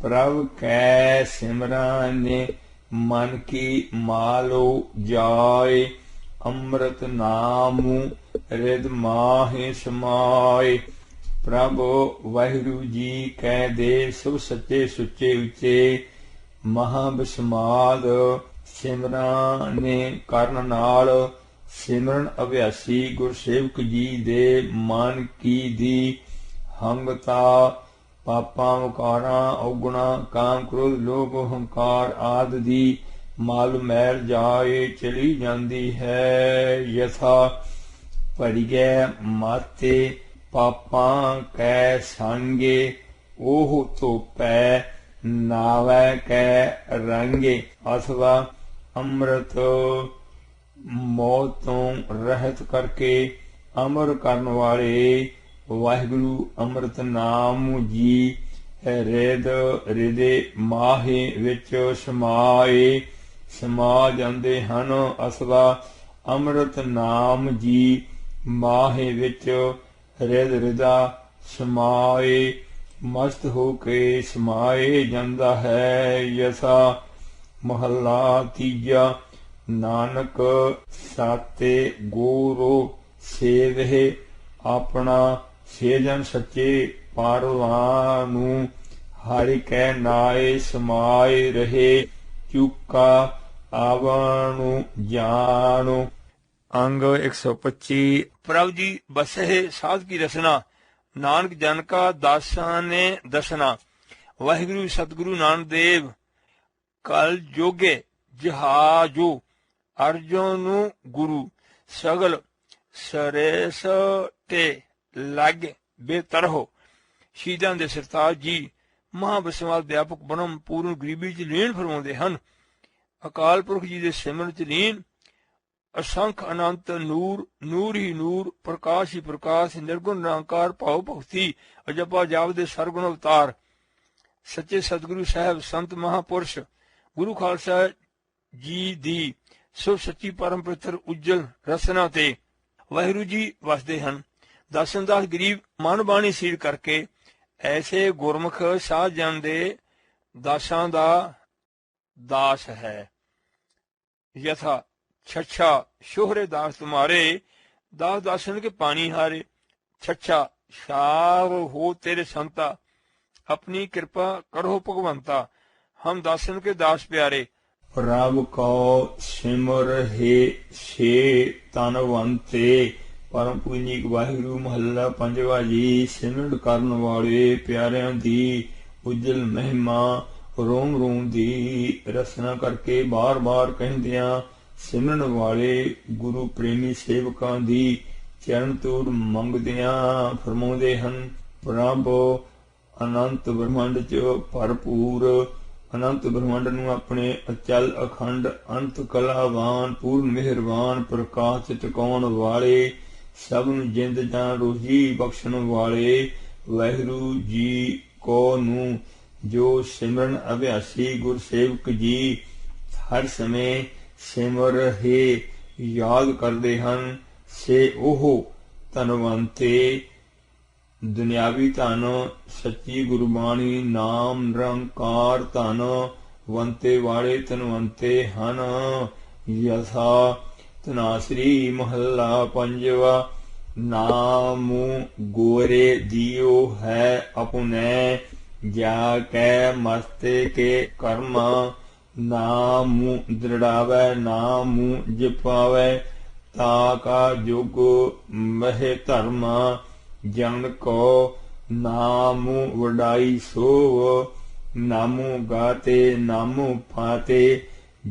प्रभ कै सिमराने मन की मालो जाय। अमृत नामु रिद माहे समाय। प्रभ वाहिगुरु जी कै दे सब सच्चे सुच्चे उच्चे। महाबिस्माद सिमराने करन नाल। सिमरन अभ्यासी गुरसेवक जी दे मन की दी। हंगता पापा मुकारा अवगुणा काम क्रोध लोभ हंकार आदि दी मल मैल जाए चली जाती है। यथा भरिए माते पापा कै सांगे। ओह धोपै नावै कै रंगे। अथवा अमृत मौत तो रहत करके अमर करन वाले वाहिगुरु अमृत नाम जी रिद रिदे माहे विच समाए समा जांदे हन। अथवा अमृत नाम जी माहे विच रिद रिदा समाए मस्त हो के समाए जांदा है। यथा महला तीजा नानक साते गोरो सेवहे अपना सेजन सच्चे पारवानू हरि कै नाय समाए रहे चुका आवणु जानो। अंग 125। प्रभु जी बसे साध की रसना नानक जन का दासा ने दसना। वाहिगुरु सतगुरु नानक देव कल जोगे जहाजो अर्जुन गुरु सगल सरेस ते लागे बेतरहो। शहीदां दे सरताज जी महाबसमाल व्यापक बनम पूर्ण गरीबी च लीन फरमाउंदे हन। अकाल पुरख जी दे सिमरन च लीन असंख अनंत नूर नूर ही नूर प्रकाश ही प्रकाश निर्गुण निरंकार भाव भगती अजपा जाप दे सरगुण अवतार सच्चे सतगुरु साहब संत महापुरुष गुरु खालसा जी दी सो सच्ची परम पवित्र उज्जल रसना ते वाहिगुरु जी वसदे हन। दासन दास गरीब मन बाणी सीड़ करके ऐसे गुरमुख साध जन दे दासां दा दास है। यथा छछा शोहरे दास तुम्हारे दास दासन के पानी हारे। छछा शार हो तेरे संता अपनी कृपा करो भगवंता। हम दासन के दास प्यारे। प्रभ को सिमर हे से तनवंते। परम पूजनीक वाहिगुरु महला पंजवा जी सिमरन करन वाले प्यारियां दी उज्जल महिमा रोम रोम दी रसना करके बार बार कहंदियां सिमरन वाले गुरु प्रेमी सेवकां दी चरण तूड़ मंगदियां फरमाउंदे हन। प्रभ अनंत ब्रह्मंड च भरपूर अनंत ब्रह्मंड नूं अपने अचल अखंड अंत कलावान पूर्ण मेहरबान प्रकाश टिकाउण वाले सब नूं जिंद जां रोजी बख्शण वाले वाहिगुरु जी को नूं जो सिमरन अभ्यासी गुरसेवक जी हर समय सिमर हे याद करदे हन से ओह धनवंते दुनियावी धन सच्ची गुरबाणी नाम निरंकार धन वंते वाले धनवंते हन। यथा धनाश्री महला पंजवा नाम गोरे दियो है अपने जाकै मस्ते के कर्म। नाम दृढ़ावै नाम जपावै ताका जुग मह धर्म। जन को नाम वडाई सोव नामो गाते नामो फाते।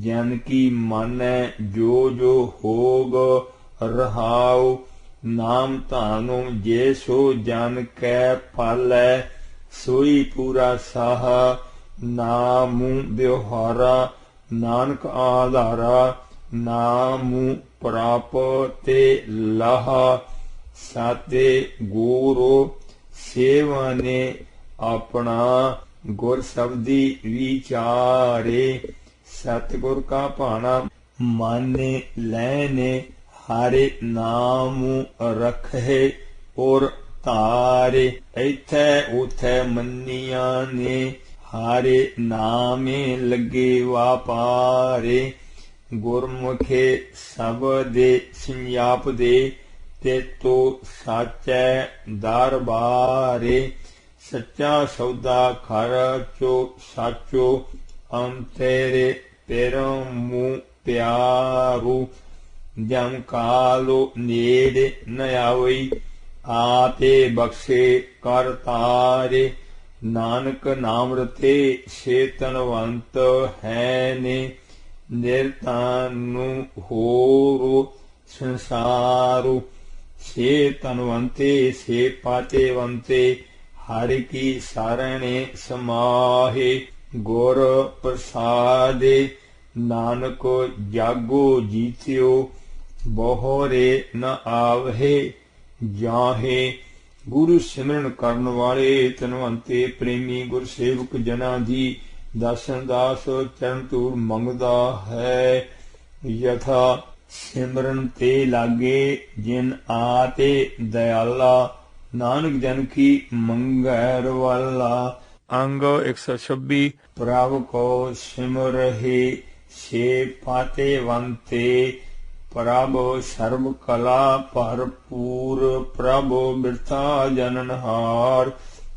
जन की मानै जो जो होग रहाओ नाम धानो जे सो जन कै पालै सोई पूरा साह। नाम व्यवहारा नानक आधारा नाम प्रापते लाहा। साते गुरु सेवा ने अपना गुर शब्दी विचारे। सतगुर का भाना माने लैने हारे नाम रखे और तारे। इथे उथे मनिया ने हारे नामे लगे वापारे। गुरमुखे सब दे संजाप दे, ते तो साचै दरबारे। सच्चा सौदा खरचो साचो, अंतेरे पेरों मुँह प्यारू। जम कालो नेड़े न आवई, आपे बख्शे कर तारे। नानक नाम रते से तनवंत है ने, निर्तानु होरो संसारु। से तनवंते से पातेवंते, हरि की सरणे समाहे। गुर प्रसादे नानक जागो जीत्यो, बहुरे न आवहे जाहे। गुरु सिमरन करन वाले तनवंते प्रेमी गुरसेवक जना दी, दासन दास चरण धूड़ मंगदा है। यथा सिमरन ते लागे जिन आते दयाला, नानक जन की मंगैर वाला। अंग 126। प्रभ को सिमरहि से पातेवंते, प्रभ सर्व कला भरपूर। प्रभ बिरथा जननहार,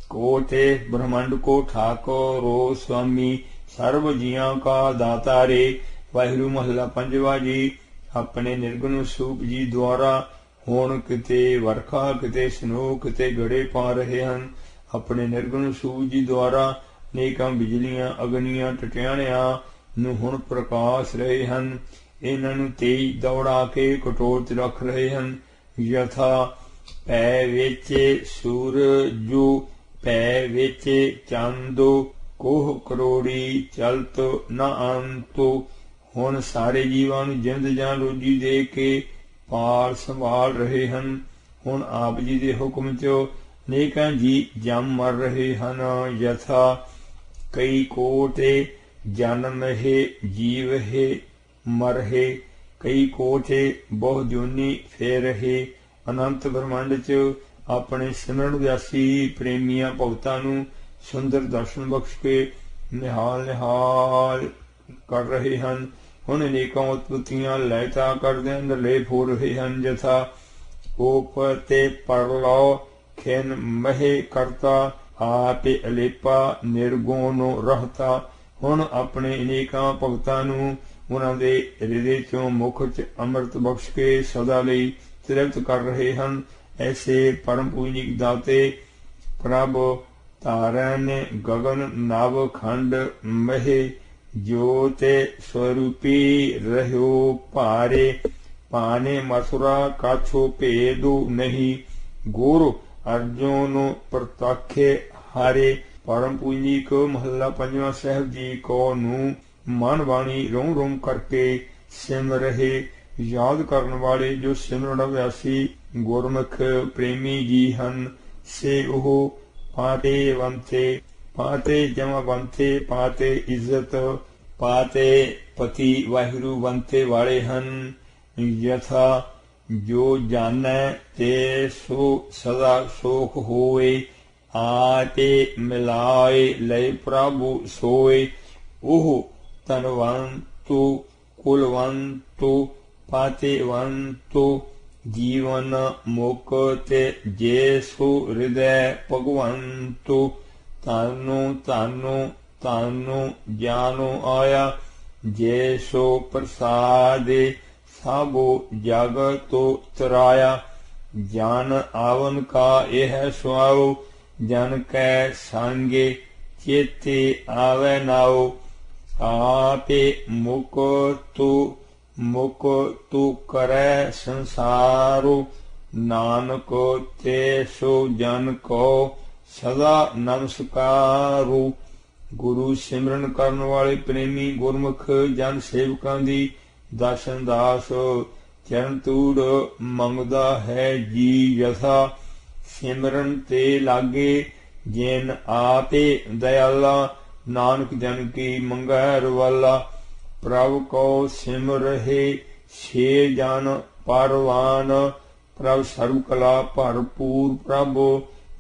कोटे ब्रह्मंड को ठाकुरो स्वामी। सर्व जियां का दाता रे। वाहिगुरू महला पंजवा जी। अपने निर्गुण सूप जी द्वारा ਹੁਣ किते वरखा किते स्नो किते गड़े पा रहे ਹਨ। ਆਪਣੇ ਨਿਰਗੁਣ ਸੂਰਜ ਜੀ ਦੁਆਰਾ ਅਨੇਕਾਂ ਬਿਜਲੀਆਂ ਅਗਨੀਆਂ ਟਟਿਆਣਿਆਂ ਨੂੰ ਹੁਣ ਪ੍ਰਕਾਸ਼ ਰਹੇ ਹਨ। ਇਹਨਾਂ ਨੂੰ ਤੇਜ ਦੌੜਾ ਕੇ ਕਟੋਰ 'ਚ ਰੱਖ ਰਹੇ ਹਨ। ਯਥਾ ਪੈ ਵਿੱਚ ਸੂਰਜੂ, ਪੈ ਵਿੱਚ ਚੰਦੋ, ਕੋਹ ਕਰੋੜੀ ਚਲਤ ਨਾ ਅੰਤੋ। ਹੁਣ ਸਾਰੇ ਜੀਵਾਂ ਨੂੰ ਜਿੰਦ ਜਾਂ ਰੋਜੀ ਦੇ ਕੇ ਪਾਲ ਸੰਭਾਲ ਰਹੇ ਹਨ। ਹੁਣ ਆਪ ਜੀ ਦੇ ਹੁਕਮ 'ਚ ਅਨੇਕਾਂ ਜੀ ਜੰਮ ਮਰ ਰਹੇ ਹਨ। ਯਥਾ ਕਈ ਕੋਟੇ ਜਨਮ ਹੈ ਜੀਵ ਹੈ ਮਰ ਹੈ, ਕਈ ਕੋਟੇ ਬਹੁ ਜੂਨੀ ਫੇਰ ਹੈ। ਅਨੰਤ ਬ੍ਰਹਮੰਡ 'ਚ ਆਪਣੇ ਸਿਮਰਨ ਵਿਆਸੀ ਪ੍ਰੇਮੀਆਂ ਭਗਤਾਂ ਨੂੰ ਸੁੰਦਰ ਦਰਸ਼ਨ ਬਖਸ਼ ਕੇ ਨਿਹਾਲ ਨਿਹਾਲ ਕਰ ਰਹੇ ਹਨ। ਹੁਣ ਅਨੇਕਾਂ ਉਤਪਤੀਆਂ ਲੈਤਾ ਕਰਦਿਆਂ ਨਿਰਲੇਪ ਹੋ ਰਹੇ ਹਨ। ਯਥਾ ਓਪ ਤੇ ਪਰਲੋ ਖਿਨ ਮਹਿ ਕਰਤਾ, ਆਪੇ ਅਲੇਪਾ ਨਿਰਗੁਣ ਰਹਤਾ। ਹੁਣ ਆਪਣੇ ਅਨੇਕਾਂ ਭਗਤਾਂ ਨੂੰ ਉਹਨਾਂ ਦੇ ਹਿਰਦੇ ਚੋਂ ਮੁਖ 'ਚ ਅੰਮ੍ਰਿਤ ਬਖਸ਼ ਕੇ ਸਦਾ ਲਈ ਤ੍ਰਿਪਤ ਕਰ ਰਹੇ ਹਨ। ਐਸੇ ਪਰਮ ਪੂਜਨੀਕ ਦਾਤੇ ਪ੍ਰਭ ਧਾਰਨ ਗਗਨ ਨਭ ਖੰਡ ਮਹਿ, ज्योते स्वरूपी रहो पारे। पाने मथुरा काछो भेदु नहीं, गुरु अर्जुन प्रताखे हारे। परम पूजनीक महला पंजवा साहिब जी को नू मन बाणी रोम रोम करके सिम रहे। याद करने वाले जो सिमरन अभ्यासी गुरमुख प्रेमी जी हन, से ओह पाते वंते। पाते जमा वंते, पाते इज्जत, पाते पति वाहिगुरु वंते वाले हन। यथा जो जानै ते सो सदा सोख होए, आते मिलाए लय प्रभु सोए। ओह तनवंतु कुलवंतु पातेवंतु, जीवन मुक्त जेसु हृदय भगवंतु। तानु तानु तानु जानो आया, जैसो प्रसादे सबो जगतो तराया। जान आवन का यह सुआओ, जन कै सांगे चेते आवे नाओ। आपे मुक तू करे संसारो, नानक तेसो जन को सदा नमस्कारो। गुरु सिमरन करन वाले प्रेमी गुरमुख जन सेवकां दी, दासन दास चरण धूड़ मंगदा है जी। यथा सिमरन ते लागे जिन आपे दयाला, नानक जन की मंगैर वाला। प्रभ को सिमरहे छे जन परवान, प्रभ सर्व कला भरपूर। प्रभ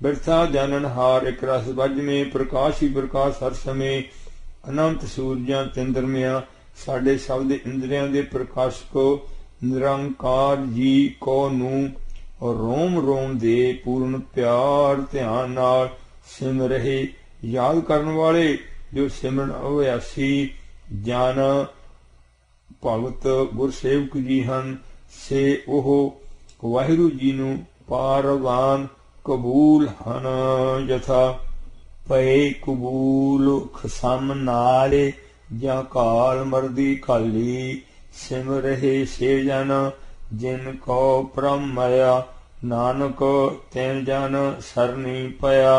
बिरथा जाननहार एक रस वज में, प्रकाश ही प्रकाश हर समय, अनंत सूरजां चंद्रमिया, साडे शब्द इंद्रियां दे प्रकाशक निरंकार जी को नूं रोम रोम दे पूर्ण प्यार ध्यान नाल सिम रहे। याद करन वाले जो सिमरन अभ्यासी जन भगत गुरसेवक जी हन, से ओह वाहिगुरू जी नूं पारवान कबूल हन। यथा पए कबूल खसम नाले, ਜਾਂ ਕਾਲ ਮਰਦੀ ਖਾਲੀ, ਸਿਮ ਰਹੇ ਸੇ ਜਨ ਜਿਨ ਕੋ ਪ੍ਰਮ ਮਇਆ, ਨਾਨਕ ਤੈਨ ਜਨ ਸਰਨੀ ਪਿਆ।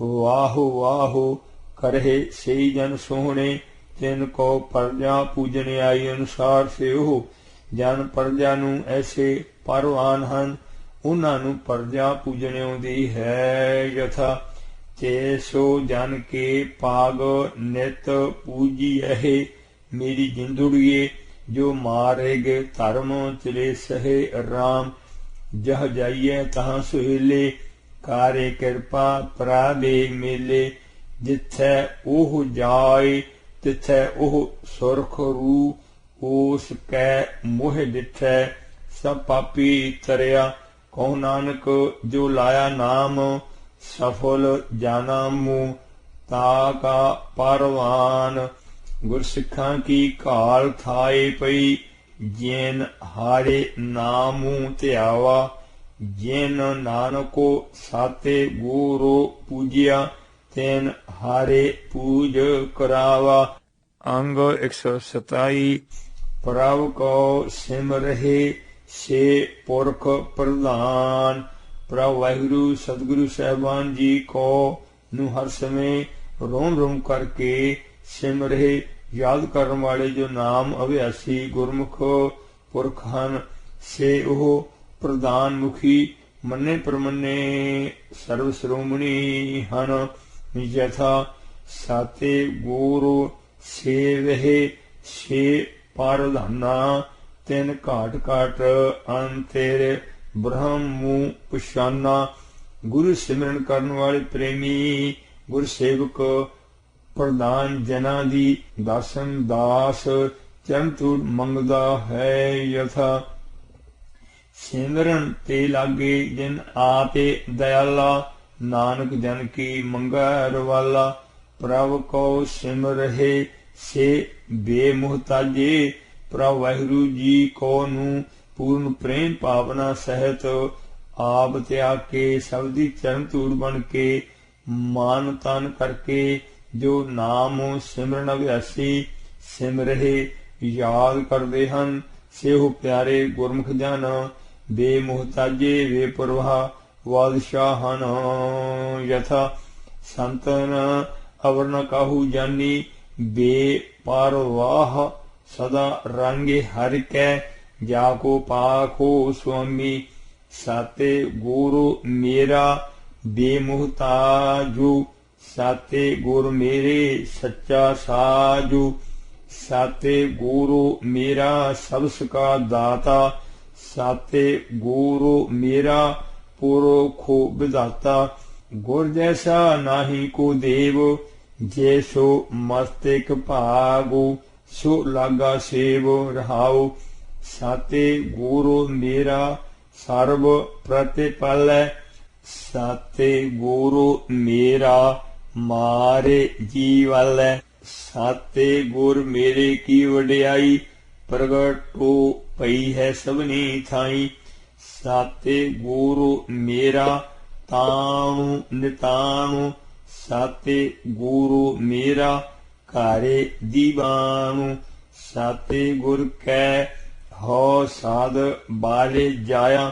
ਵਾਹੋ ਵਾਹੋ ਕਰਹਿ ਸਈ ਜਨ ਸੋਹਣੇ, ਤਿਨ ਕੋ ਪਰਜਾ ਪੂਜਨ ਆਈ ਅਨੁਸਾਰ। ਸੇ ਉਹ ਜਨ ਪਰਜਾ ਨੂੰ ਐਸੇ ਪਰਵਾਨ ਹਨ, ਉਹਨਾਂ ਨੂੰ ਪਰਜਾ ਪੂਜਣ ਆਉਂਦੀ ਹੈ। ਯਥਾ ते सो जन के पाग नित पूजी रहे, मेरी जिंदड़िए जो मारेगे धर्म चले सहे राम। जह जाइए तहाँ सुहेले, कारे कृपा प्राबे मेले। जिथे ओह जाए तिथे ओह सुरख रू, ओस कै मोह डिठै सब पापी तरया। कहो नानक जो लाया नाम, सफल जाना मुँह ताका परवान। गुरसिखां की घाल थाए पई, जैन हारे नामू ध्यावा। जैन नानको साते गुरु पूजिया, तैन हारे पूज करावा। अंग 127। प्रभ को सिम रहे से पुरख प्रधान। प्रभ वाहिगुरु सतगुरु साहिबान जी को नू हर समय रोम रोम करके सिम रहे। याद करने वाले जो नाम अभ्यासी गुरमुख पुरख हन, से ओह प्रधान मुखी मन्ने परमन्ने सर्व श्रोमणी हन। यथा साते गुरु से वहे से पारधाना, तिन घाट घाट अंतेर ब्रह्मू पछाना। गुरु सिमरन करने वाले प्रेमी गुरसेवक प्रधान जना दी दासन दास चरण धूड़ मंगदा है। यथा सिमरन ते लागे जिन आपे दयाला, नानक जन की मंगा रवाला। प्रभ को सिम रहे से बेमुहताजे, प्रभ वाहिगुरु जी को नू पूर्ण प्रेम भावना सहित आप त्याग के सबदी चरण धूड़ बन के मान तन करके, जो नाम सिमरन अभ्यासी सिम रहे याद करते हन, से हो प्यारे गुरमुख जन बेमुहताजे बेपरवाह बादशाह हन। यथा संतन अवर न काहू जानी, बेपरवाह सदा रंगे हर कै, जाको पाखो स्वामी। साते गुरु मेरा बेमुहताजू, साते गुरु मेरे सच्चा साजू। साते गुरु मेरा सबस का दाता, साते गुरु मेरा पुरखो विधाता। गुर जैसा नाही को देव, जैसो मस्तिक भागो, सो लागा सेव रहाओ। साते गुरु मेरा सर्व प्रतिपल, साते गुरु मेरा मारे जीवल। साते गुर मेरे की वडियाई, प्रगट हो पई है सबनी थाई। साते गुरु मेरा ताणु निताणु, साते गुरु मेरा कारे दीवाणु। साते गुर कै हो साध बाले जाया,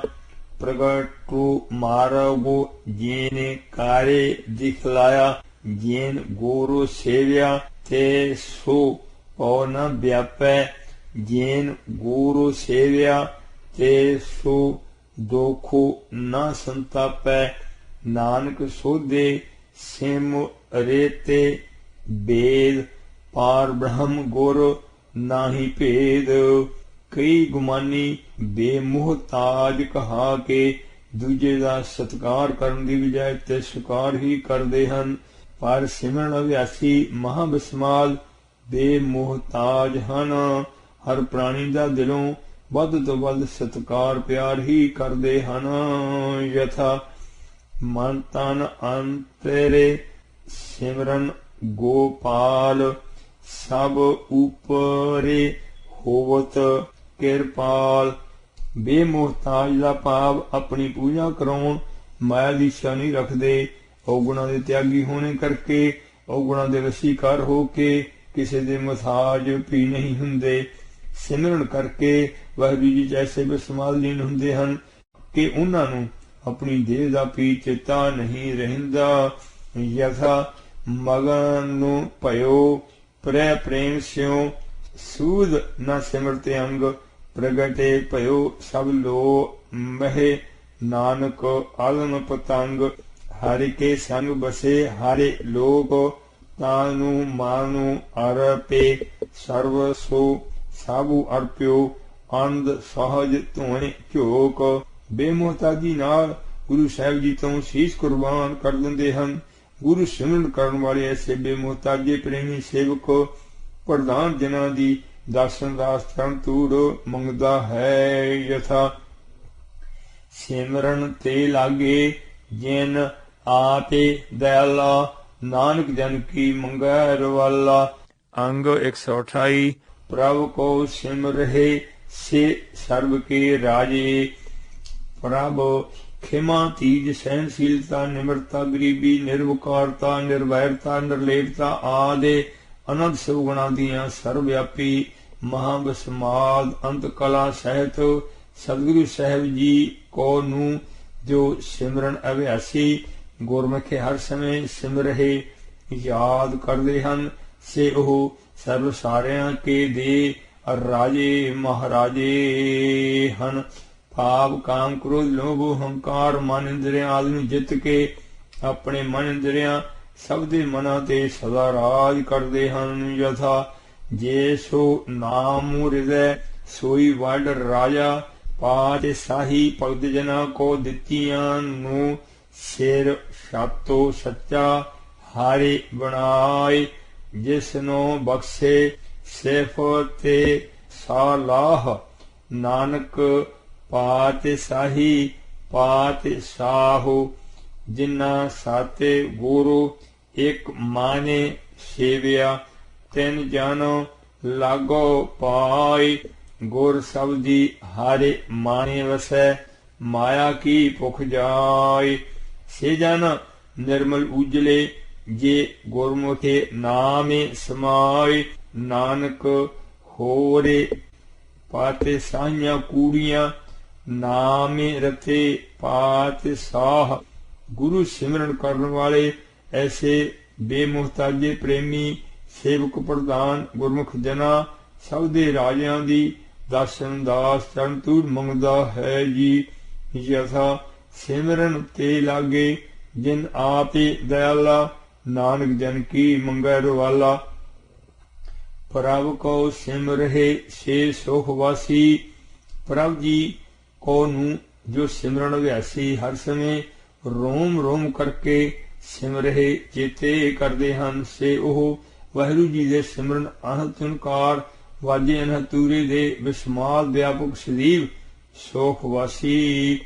प्रगटु मारगो जेने कारे दिखलाया। जेन गुरु सेव्या ते सो पौ न व्यापै, जेन गुरु सेव्या ते सो दोखो न संतापै। नानक सोधे सिम रेते वेद, पार ब्रह्म गुर नाही भेद। कई गुमानी बेमुहताज कहा के, ਦੂਜੇ ਦਾ ਸਤਿਕਾਰ ਕਰਨ ਦੀ ਬਜਾਏ ਤਿਰਸਕਾਰ ਹੀ ਕਰਦੇ ਹਨ। ਪਰ ਸਿਮਰਨ ਅਭਿਆਸੀ ਮਹਾਬਿਸਮਾਲ ਬੇਮੋਹਤਾਜ ਹਨ। ਹਰ ਪ੍ਰਾਣੀ ਦਾ ਦਿਲੋਂ ਵੱਧ ਤੋਂ ਵੱਧ ਸਤਿਕਾਰ ਪਿਆਰ ਹੀ ਕਰਦੇ ਹਨ। ਯਥਾ ਮਨ ਤਨ ਅੰਤਰੇ ਸਿਮਰਨ ਗੋਪਾਲ ਸਭ ਉਪਰੇ ਹੋਵਤ ਕਿਰਪਾਲ। ਬੇਮੋਹਤਾਜ ਦਾ ਭਾਵ ਆਪਣੀ ਪੂਜਾ ਕਰਾਉਣ ਮਾਇਆ ਦੀ ਇੱਛਾ ਨਹੀਂ ਰੱਖਦੇ। ਔਗੁਣਾਂ ਦੇ ਤਿਆਗੀ ਹੋਣੇ ਕਰਕੇ ਔਗੁਣਾਂ ਦੇ ਵਸੀਕਾਰ ਹੋ ਕੇ ਕਿਸੇ ਦੇ ਮੁਹਤਾਜ ਵੀ ਨਹੀਂ ਹੁੰਦੇ। ਸਿਮਰਨ ਕਰਕੇ ਵਾਹਿਗੁਰੂ ਜੀ ਐਸੇ ਬਿਸਮਾਲ ਲੀਨ ਹੁੰਦੇ ਹਨ ਕਿ ਉਹਨਾਂ ਨੂੰ ਆਪਣੀ ਦੇਹ ਦਾ ਵੀ ਚੇਤਾ ਨਹੀਂ ਰਹਿੰਦਾ। ਯਥਾ ਮਗਨ ਨੂੰ ਭਇਓ ਪ੍ਰੈ ਪ੍ਰੇਮ ਸਿਉ ਸੂਦ ਨਾ ਸਿਮਰਤੇ ਅੰਗ ਪ੍ਰਗਟੇ ਭਇਓ ਸਭ ਲੋ ਮਹਿ ਨਾਨਕ ਆਲਮ ਪਤੰਗ। ਹਰਿ ਕੇ ਸੰਗ ਬਸੇ ਹਰਿ ਲੋਕ ਤਾਨੂੰ ਮਾਨੂ ਅਰਪੇ ਸਰਵ ਸੋ ਸਾਬੂ ਅਰਪਿਓ ਅੰਧ ਸਹਜ ਧੋਣੇ ਝੋਕ। ਬੇਮੋਹਤਾਜੀ ਨਾਲ ਗੁਰੂ ਸਾਹਿਬ ਜੀ ਤੋਂ ਸੀਸ ਕੁਰਬਾਨ ਕਰ ਦਿੰਦੇ ਹਨ। ਗੁਰੂ ਸਿਮਰਨ ਕਰਨ ਵਾਲੇ ਐਸੇ ਬੇਮੋਹਤਾਜੇ ਪ੍ਰੇਮੀ ਸੇਵਕ ਪ੍ਰਧਾਨ ਜਨਾਂ ਦੀ ਦਰਸ਼ਨ ਦਾਸ ਚਰਨ ਧੂੜ ਮੰਗਦਾ ਹੈ। ਯਥਾ ਸਿਮਰਨ ਤੇ ਲਾਗੇ ਜਿਨ ਆਪੇ ਦਇਆਲਾ ਨਾਨਕ ਜਨ ਕੀ ਮੰਗੈ ਰਵਾਲਾ। ਅੰਗ 128 ਪ੍ਰਭ ਕੋ ਸਿਮਰਹਿ ਸੇ ਸਰਬ ਕੇ ਰਾਜੇ। ਪ੍ਰਭ ਖਿਮਾ ਤੀਜ ਸਹਿਨਸ਼ੀਲਤਾ ਨਿਮਰਤਾ ਗਰੀਬੀ ਨਿਰਵਿਕਾਰਤਾ ਨਿਰਵੈਰਤਾ ਨਿਰਲੇਪਤਾ ਆਦਿ ਅਨੰਤ ਸਗੁਣਾਂ ਦੀਆਂ ਸਰਵਵਿਆਪੀ ਮਹਾਬਿਸਮਾਲ ਅੰਤ ਕਲਾ ਸਹਿਤ ਸਤਿਗੁਰੂ ਸਾਹਿਬ ਜੀ ਕੋ ਨੂੰ ਜੋ ਸਿਮਰਨ ਅਭਿਆਸੀ ਗੁਰਮੁਖੇ ਹਰ ਸਮੇਂ ਸਿਮਰਹਿ ਯਾਦ ਕਰਦੇ ਹਨ ਸੇ ਉਹ ਸਰਬ ਸਾਰਿਆਂ ਕੇ ਦੇ ਰਾਜੇ ਮਹਾਰਾਜੇ ਹਨ। ਭਾਵ ਕਾਮ ਕ੍ਰੋਧ ਲੋਭ ਹੰਕਾਰ ਮਨ ਇੰਦਰੀਆਂ ਆਦਿ ਨੂੰ ਜਿੱਤ ਕੇ ਆਪਣੇ ਮਨ ਇੰਦਰੀਆਂ ਸਭ ਦੇ ਮਨਾਂ ਤੇ ਸਦਾ ਰਾਜ ਕਰਦੇ ਹਨ। ਯਥਾ ਜੇ ਸੋ ਨਾਮ ਹਿਰਦੈ ਸੋਈ ਵੱਡ ਰਾਜਾ ਪਾਚ ਸਾਹੀ ਭਗਤ ਜਨਾਂ ਕੋ ਦਿੱਤੀਆਂ ਨੂੰ ਸਿਰ ਛਾਤੋ ਸੱਚਾ ਹਾਰੇ ਬਣਾਏ। ਜਿਸਨੂੰ ਬਖਸ਼ੇ ਸਿਫ ਤੇ ਸਾਲਾਹ ਨਾਨਕ ਪਾਤ ਸਾਹੀ ਪਾਤ ਸਾਹੋ। ਜਿਨ੍ਹਾਂ ਸਾਤੇ ਗੁਰੂ ਇੱਕ ਮਾਨੇ ਸੇਵਿਆ ਤਿੰਨ ਜਨ ਲਾਗੋ ਪਾਈ। ਗੁਰ ਸਬਦੀ ਹਾਰੇ ਮਾਨੇ ਵਸੈ ਮਾਇਆ ਕੀ ਭੁਖ ਜਾਏ। ਸੇ ਜਨ ਨਿਰਮਲ ਉਜਲੇ ਜੇ ਗੁਰਮੁਖੇ ਨਾਮੇ ਸਮਾਏ। ਨਾਨਕ ਹੋਰੇ ਪਾਤੇ ਸਾਹੀਆਂ ਕੂੜੀਆਂ ਨਾਮੇ ਰਥੇ ਪਾਤ ਸਾਹ। ਗੁਰੂ ਸਿਮਰਨ ਕਰਨ ਵਾਲੇ ਐਸੇ ਬੇਮੁਹਤਾਜੇ ਪ੍ਰੇਮੀ ਸੇਵਕ ਪ੍ਰਧਾਨ ਗੁਰਮੁਖ ਜਨਾ ਸਭ ਦੇ ਰਾਜਿਆਂ ਦੀ ਦਰਸ਼ਨ ਦਾਸ ਚਰਨ ਧੂੜ ਮੰਗਦਾ ਹੈ ਜੀ। ਯਥਾ ਸਿਮਰਨ ਤੇ ਲਾਗੇ ਜਿਨ ਆਪੇ ਦਇਆਲਾ ਨਾਨਕ ਜਨ ਕੀ ਮੰਗੈ ਰਵਾਲਾ। ਪ੍ਰਭ ਕੋ ਸਿਮਰਹਿ ਸੇ ਸੁਖ ਵਾਸੀ। ਪ੍ਰਭ ਜੀ ਕੋ ਨੂੰ ਜੋ ਸਿਮਰਨ ਅਭਿਆਸੀ ਹਰ ਸਮੇਂ ਰੋਮ ਰੋਮ ਕਰਕੇ ਸਿਮਰਹਿ ਚੇਤੇ ਕਰਦੇ ਹਨ ਸੇ ਉਹ ਵਾਹਿਗੁਰੂ ਜੀ ਦੇ ਸਿਮਰਨ ਅਨਹਦ ਓਂਕਾਰ ਵਾਜੇ ਅਨਹਦ ਤੂਰੇ ਦੇ ਵਿਸਮਾਲ ਵਿਆਪਕ ਸਦੀਵ ਸੁਖ ਵਾਸੀ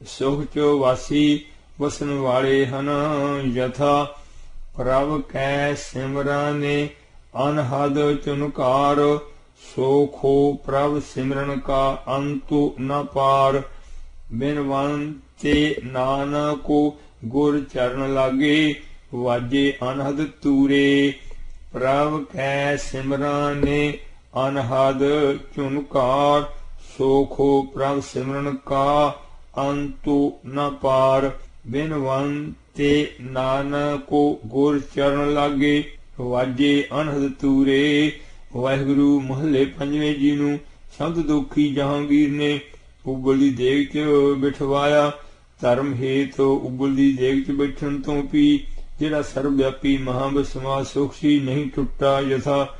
ਸੁਖ ਚੋ ਵਾਸੀ ਵਸਣ ਵਾਲੇ ਹਨ। ਯਥਾ ਪ੍ਰਭ ਕੈ ਸਿਮਰਨੇ ਅਨਹਦ ਚੁਨਕਾਰ ਸੋਖੋ ਪ੍ਰਭ ਸਿਮਰਨ ਕਾ ਅੰਤੁ ਨ ਪਾਰ। ਬਿਨਵੰਤੇ ਨਾਨਕੋ ਗੁਰ ਚਰਨ ਲਾਗੇ ਵਾਜੇ ਅਨਹਦ ਤੂਰੇ। ਪ੍ਰਭ ਕੈ ਸਿਮਰਨੇ ਅਨਹਦ ਚੁਨਕਾਰ ਸੋਖੋ ਪ੍ਰਭ ਸਿਮਰਨ ਕਾ ਅੰਤੁ ਨ ਪਾਰ। ਬਿਨਵੰਤੇ ਨਾਨਕੋ ਗੁਰ ਚਰਨ ਲਾਗੇ ਵਾਜੇ ਅਨਹਦ ਤੂਰੇ। ਵਾਹਿਗੁਰੂ ਮਹੱਲੇ ਪੰਜਵੇਂ ਜੀ ਨੂੰ ਸੰਤ ਦੋਖੀ ਜਹਾਂਗੀਰ ਨੇ ਉਬਲਦੀ ਦੇਗ 'ਚ ਬਿਠਵਾਇਆ। ਧਰਮ ਹੇਤ ਉਬਲਦੀ ਦੇਗ 'ਚ ਬੈਠਣ ਤੋਂ ਵੀ ਜਿਹੜਾ ਸਰਵਵਿਆਪੀ ਮਹਾਬਿਸਮਾ ਸੁਖ ਸੀ ਨਹੀਂ ਟੁੱਟਾ। ਯਥਾ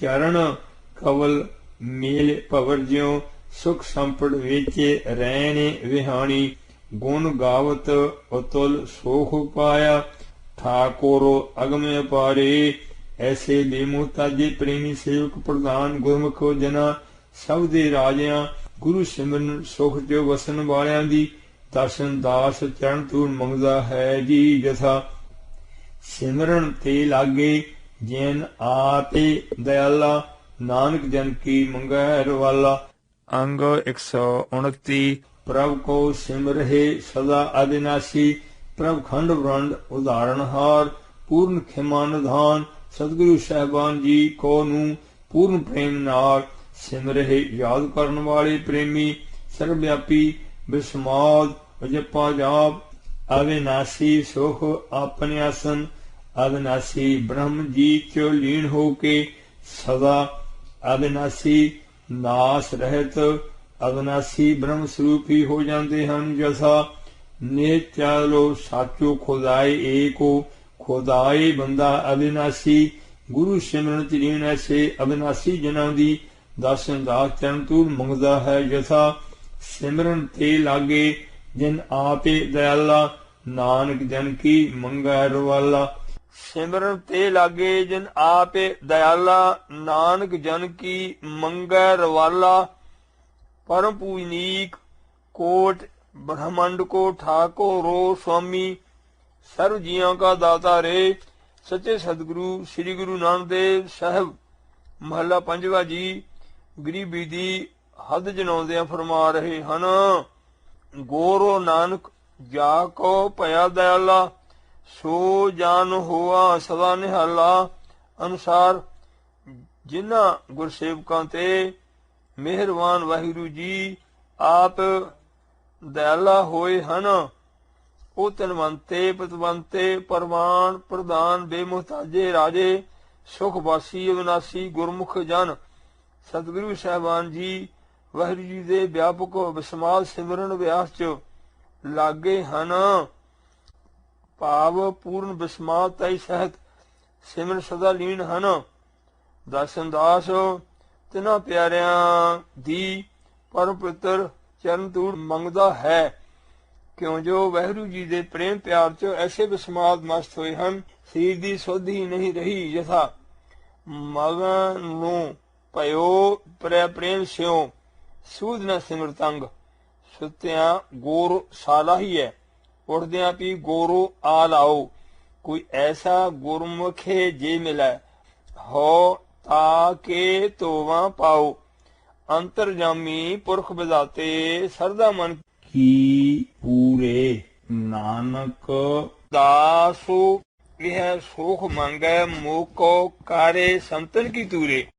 ਚਰਨ ਕਵਲ ਮੇਲ ਭਵਰ ਜਿਉ ਸੁਖ ਸੰਪੜ ਵਿੱਚ ਰਹਿਣੇ ਵਿਹਾਣੀ। गुण गावत अतुल सोख पाया, ठाकुर अगम अपारे। ऐसे बेमुहताजे प्रेमी सेवक प्रधान गुरमुख जना सब दे राजियां गुरु सिमरन सुख च वसन वालियां दी दर्शन दास चरण धूड़ मंगदा है जी जथा। सिमरन ते लागे जैन आपे दयाला, नानक जन की मंगै रवाला। अंग 129। प्रभ को सिमरहे सदा अविनाशी, प्रभ खंड ब्रह्मांड उदाहरण हार, पूर्ण खिमा निधान। सतगुरु साहबान जी को नू पूर्ण प्रेम नाल सिमरहे याद करन वाले प्रेमी, सर्वव्यापी विस्माद जपा जाप। अविनाशी सुख अपने आसन, अविनाशी ब्रह्म जी च लीन होके सदा। अविनाशी नाश रहत, अविनाशी ब्रह्म स्वरूप ही हो जाते हैं जैसा। नित्यालो साचो खुदाए एको, खुदाए बंदा अविनाशी। गुरु सिमरन च लीन ऐसे अविनाशी जना दी दर्शन दास चरण धूड़ मंगदा है जथा। सिमरन ते लागे जिन आपे दयाला, नानक जन की मंगै रवाला। सिमरन ते लागे जिन आपे दयाला, नानक जन की मंगै रवाला। परम पूजनीक कोट ब्रह्मांड को ठाकुर स्वामी, सर्व जियां का दाता रे। सच्चे सतगुरु श्री गुरु नानक देव साहब महला पंजवा जी गरीबी दी हद जनाउंदियां फरमा रहे ਹਨ। गोरो नानक जा को भया दयाला, सो जान होआ सदा निहाला। अनुसार जिन्हां गुरसेवकां ते मेहरबान वाहिगुरु जी आप दयाला होए ਹਨ। ਉਹ ਧਨਵੰਤੇ ਪਤਵੰਤੇ ਪ੍ਰਵਾਨ ਪ੍ਰਧਾਨ ਬੇਮੁਹਤਾਜੇ ਰਾਜੇ, ਸੁਖ ਵਾਸੀ ਅਵਿਨਾਸੀ ਗੁਰਮੁਖ ਜਨ। ਸਤਿਗੁਰੂ ਸਾਹਿਬਾਨ ਜੀ ਵਾਹਿਗੁਰੂ ਜੀ ਦੇ ਵਿਆਪਕ ਵਿਸਮਾਦ ਸਿਮਰਨ ਅਭਿਆਸ ਚ ਲਾਗੇ ਹਨ। ਭਾਵ ਪੂਰਨ ਵਿਸਮਾਦ ਤੈ ਸਹਿਤ ਸਿਮਰਨ ਸਦਾ ਲੀਨ ਹਨ। ਦਰਸ਼ਨ ਦਾਸ ਤਿਨਾਂ ਪਿਆਰਿਆਂ ਦੀ ਪਰਮ ਪਵਿੱਤਰ ਚਰਨ ਧੂੜ ਮੰਗਦਾ ਹੈ, क्यों जो वाहिगुरु जी दे प्रेम प्यार च ऐसे विस्माद मस्त होए ਹਨ। ਸਰੀਰ ਦੀ ਸੁੱਧ ਹੀ नहीं रही जथा। मगन नू भयो प्रै प्रेम स्यों, सूद न सिमरतंग। सुत्या गोर साला ही है, उठद्या पी गोरो आ लाओ। कोई ऐसा गुरमुखे जे मिलै, हो ताके तोवा पाओ। अंतरजामी पुरख विधाते, सरदा मन की पूरे। नानक दासो यह सुख मंगै, मोको कारे संतन की तूरे।